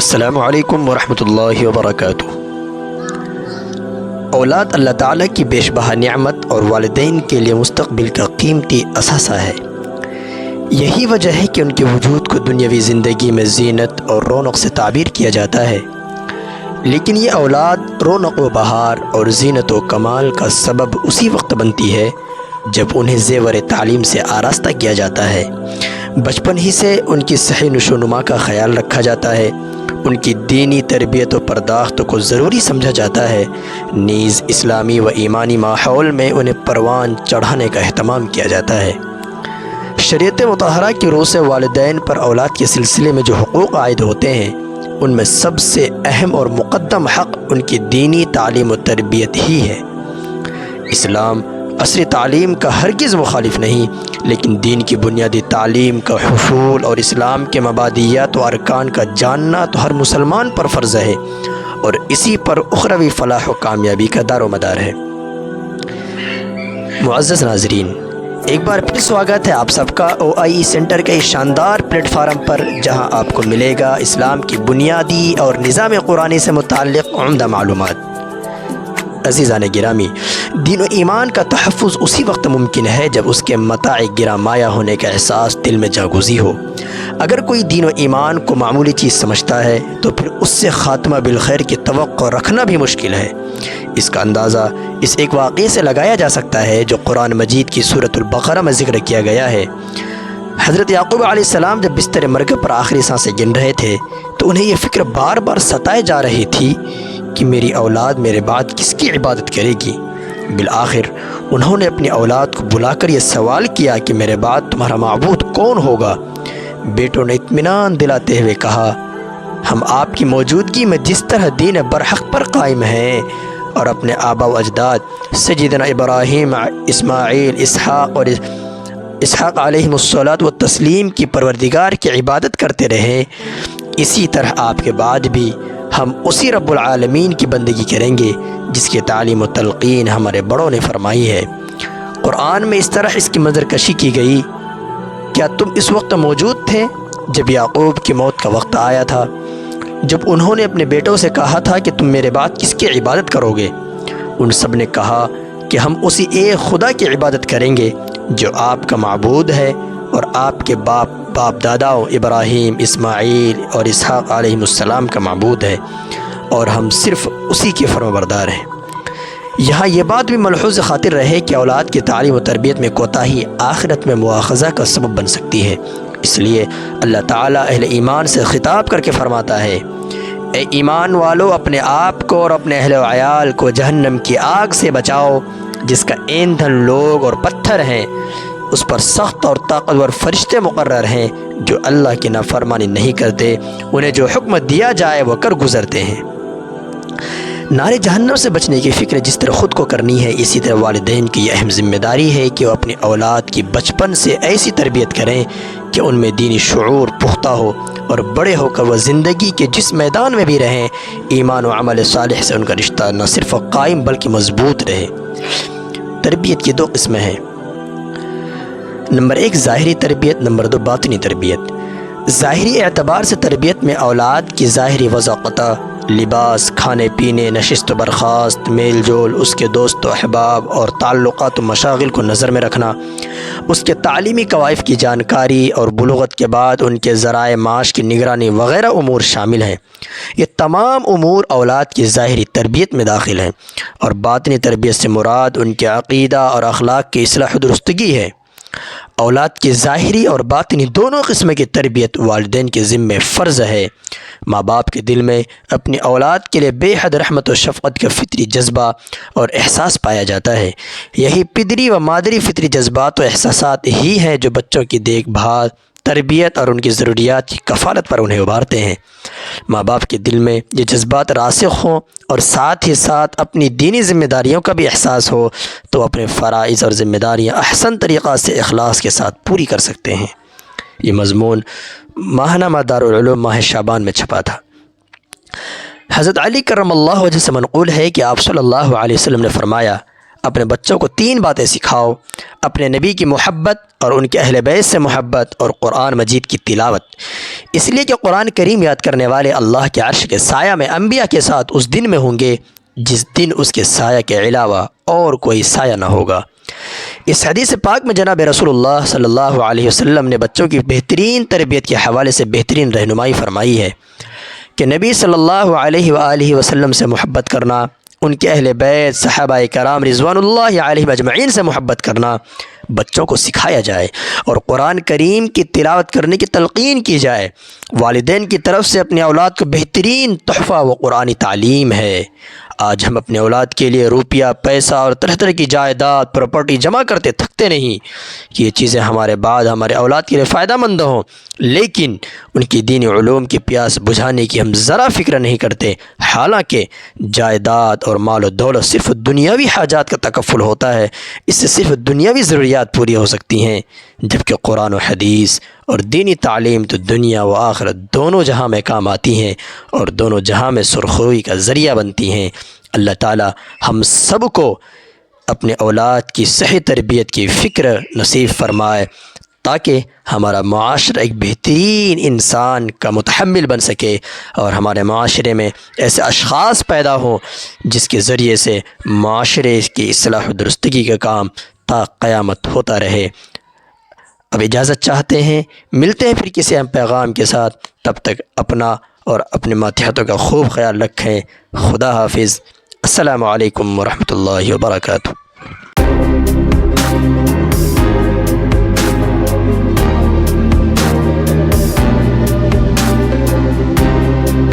السلام علیکم ورحمۃ اللہ وبرکاتہ۔ اولاد اللہ تعالیٰ کی بیش بہا نعمت اور والدین کے لیے مستقبل کا قیمتی اثاثہ ہے۔ یہی وجہ ہے کہ ان کے وجود کو دنیاوی زندگی میں زینت اور رونق سے تعبیر کیا جاتا ہے، لیکن یہ اولاد رونق و بہار اور زینت و کمال کا سبب اسی وقت بنتی ہے جب انہیں زیور تعلیم سے آراستہ کیا جاتا ہے۔ بچپن ہی سے ان کی صحیح نشو و نما کا خیال رکھا جاتا ہے، ان کی دینی تربیت و پرداخت کو ضروری سمجھا جاتا ہے، نیز اسلامی و ایمانی ماحول میں انہیں پروان چڑھانے کا اہتمام کیا جاتا ہے۔ شریعت مطہرہ کی روح سے والدین پر اولاد کے سلسلے میں جو حقوق عائد ہوتے ہیں، ان میں سب سے اہم اور مقدم حق ان کی دینی تعلیم و تربیت ہی ہے۔ اسلام عصری تعلیم کا ہرگز مخالف نہیں، لیکن دین کی بنیادی تعلیم کا حصول اور اسلام کے مبادئیات و ارکان کا جاننا تو ہر مسلمان پر فرض ہے، اور اسی پر اخروی فلاح و کامیابی کا دار و مدار ہے۔ معزز ناظرین، ایک بار پھر سواگت ہے آپ سب کا OIE سینٹر کے اس شاندار پلیٹ فارم پر، جہاں آپ کو ملے گا اسلام کی بنیادی اور نظام قرآنی سے متعلق عمدہ معلومات۔ عزیزان گرامی، دین و ایمان کا تحفظ اسی وقت ممکن ہے جب اس کے متاع گراں مایہ ہونے کا احساس دل میں جاگزی ہو۔ اگر کوئی دین و ایمان کو معمولی چیز سمجھتا ہے تو پھر اس سے خاتمہ بالخیر کی توقع رکھنا بھی مشکل ہے۔ اس کا اندازہ اس ایک واقعے سے لگایا جا سکتا ہے جو قرآن مجید کی سورۃ البقرہ میں ذکر کیا گیا ہے۔ حضرت یعقوب علیہ السلام جب بستر مرگ پر آخری سانسیں گن رہے تھے تو انہیں یہ فکر بار بار ستائے جا رہی تھی کہ میری اولاد میرے بعد کس کی عبادت کرے گی۔ بالآخر انہوں نے اپنی اولاد کو بلا کر یہ سوال کیا کہ میرے بعد تمہارا معبود کون ہوگا؟ بیٹوں نے اطمینان دلاتے ہوئے کہا، ہم آپ کی موجودگی میں جس طرح دین برحق پر قائم ہیں اور اپنے آبا و اجداد سیدنا ابراہیم، اسماعیل، اسحاق علیہم الصلاۃ والتسلیم کی پروردگار کی عبادت کرتے رہے، اسی طرح آپ کے بعد بھی ہم اسی رب العالمین کی بندگی کریں گے جس کی تعلیم و تلقین ہمارے بڑوں نے فرمائی ہے۔ قرآن میں اس طرح اس کی منظر کشی کی گئی۔ کیا تم اس وقت موجود تھے جب یعقوب کی موت کا وقت آیا تھا، جب انہوں نے اپنے بیٹوں سے کہا تھا کہ تم میرے بعد کس کی عبادت کرو گے؟ ان سب نے کہا کہ ہم اسی ایک خدا کی عبادت کریں گے جو آپ کا معبود ہے اور آپ کے باپ داداؤں ابراہیم، اسماعیل اور اسحاق علیہ السلام کا معبود ہے، اور ہم صرف اسی کے فرمانبردار ہیں۔ یہاں یہ بات بھی ملحوظ خاطر رہے کہ اولاد کی تعلیم و تربیت میں کوتاہی آخرت میں مواخذہ کا سبب بن سکتی ہے، اس لیے اللہ تعالیٰ اہل ایمان سے خطاب کر کے فرماتا ہے، اے ایمان والو، اپنے آپ کو اور اپنے اہل و عیال کو جہنم کی آگ سے بچاؤ جس کا ایندھن لوگ اور پتھر ہیں، اس پر سخت اور طاقتور فرشتے مقرر ہیں جو اللہ کی نافرمانی نہیں کرتے، انہیں جو حکم دیا جائے وہ کر گزرتے ہیں۔ نار جہنم سے بچنے کی فکر جس طرح خود کو کرنی ہے، اسی طرح والدین کی یہ اہم ذمہ داری ہے کہ وہ اپنی اولاد کی بچپن سے ایسی تربیت کریں کہ ان میں دینی شعور پختہ ہو، اور بڑے ہو کر وہ زندگی کے جس میدان میں بھی رہیں، ایمان و عمل صالح سے ان کا رشتہ نہ صرف قائم بلکہ مضبوط رہے۔ تربیت کی دو قسمیں ہیں، نمبر 1 ظاہری تربیت، نمبر 2 باطنی تربیت۔ ظاہری اعتبار سے تربیت میں اولاد کی ظاہری وضاقتہ، لباس، کھانے پینے، نشست و برخاست، میل جول، اس کے دوست و احباب اور تعلقات و مشاغل کو نظر میں رکھنا، اس کے تعلیمی قوائف کی جانکاری اور بلوغت کے بعد ان کے ذرائع معاش کی نگرانی وغیرہ امور شامل ہیں۔ یہ تمام امور اولاد کی ظاہری تربیت میں داخل ہیں، اور باطنی تربیت سے مراد ان کے عقیدہ اور اخلاق کی اصلاح و درستگی ہے۔ اولاد کی ظاہری اور باطنی دونوں قسم کی تربیت والدین کے ذمہ فرض ہے۔ ماں باپ کے دل میں اپنی اولاد کے لیے بے حد رحمت و شفقت کا فطری جذبہ اور احساس پایا جاتا ہے۔ یہی پدری و مادری فطری جذبات و احساسات ہی ہیں جو بچوں کی دیکھ بھال، تربیت اور ان کی ضروریات کی کفالت پر انہیں ابھارتے ہیں۔ ماں باپ کے دل میں یہ جذبات راسخ ہوں اور ساتھ ہی ساتھ اپنی دینی ذمہ داریوں کا بھی احساس ہو تو اپنے فرائض اور ذمہ داریاں احسن طریقہ سے اخلاص کے ساتھ پوری کر سکتے ہیں۔ یہ مضمون ماہنامہ دارالعلوم ماہ شعبان میں چھپا تھا۔ حضرت علی کرم اللہ وجہ سے منقول ہے کہ آپ صلی اللہ علیہ وسلم نے فرمایا، اپنے بچوں کو 3 باتیں سکھاؤ: اپنے نبی کی محبت اور ان کے اہل بیت سے محبت اور قرآن مجید کی تلاوت، اس لیے کہ قرآن کریم یاد کرنے والے اللہ کے عرش کے سایہ میں انبیاء کے ساتھ اس دن میں ہوں گے جس دن اس کے سایہ کے علاوہ اور کوئی سایہ نہ ہوگا۔ اس حدیث پاک میں جناب رسول اللہ صلی اللہ علیہ وسلم نے بچوں کی بہترین تربیت کے حوالے سے بہترین رہنمائی فرمائی ہے کہ نبی صلی اللہ علیہ وآلہ وسلم سے محبت کرنا، ان کے اہل بیت صحابہ کرام رضوان اللہ علیہم اجمعین سے محبت کرنا بچوں کو سکھایا جائے اور قرآن کریم کی تلاوت کرنے کی تلقین کی جائے۔ والدین کی طرف سے اپنے اولاد کو بہترین تحفہ وہ قرآنی تعلیم ہے۔ آج ہم اپنے اولاد کے لیے روپیہ، پیسہ اور طرح طرح کی جائیداد، پراپرٹی جمع کرتے تھکتے نہیں کہ یہ چیزیں ہمارے بعد ہمارے اولاد کے لیے فائدہ مند ہوں، لیکن ان کی دینی علوم کی پیاس بجھانے کی ہم ذرا فکر نہیں کرتے۔ حالانکہ جائیداد اور مال و دولت صرف دنیاوی حاجات کا تکفل ہوتا ہے، اس سے صرف دنیاوی ضروریات پوری ہو سکتی ہیں، جبکہ قرآن و حدیث اور دینی تعلیم تو دنیا و آخرت دونوں جہاں میں کام آتی ہیں اور دونوں جہاں میں سرخروئی کا ذریعہ بنتی ہیں۔ اللہ تعالی ہم سب کو اپنے اولاد کی صحیح تربیت کی فکر نصیب فرمائے تاکہ ہمارا معاشرہ ایک بہترین انسان کا متحمل بن سکے اور ہمارے معاشرے میں ایسے اشخاص پیدا ہوں جس کے ذریعے سے معاشرے کی اصلاح و درستگی کا کام تا قیامت ہوتا رہے۔ اب اجازت چاہتے ہیں، ملتے ہیں پھر کسی اہم پیغام کے ساتھ، تب تک اپنا اور اپنے ماتحتوں کا خوب خیال رکھیں۔ خدا حافظ۔ السلام علیکم ورحمۃ اللہ وبرکاتہ۔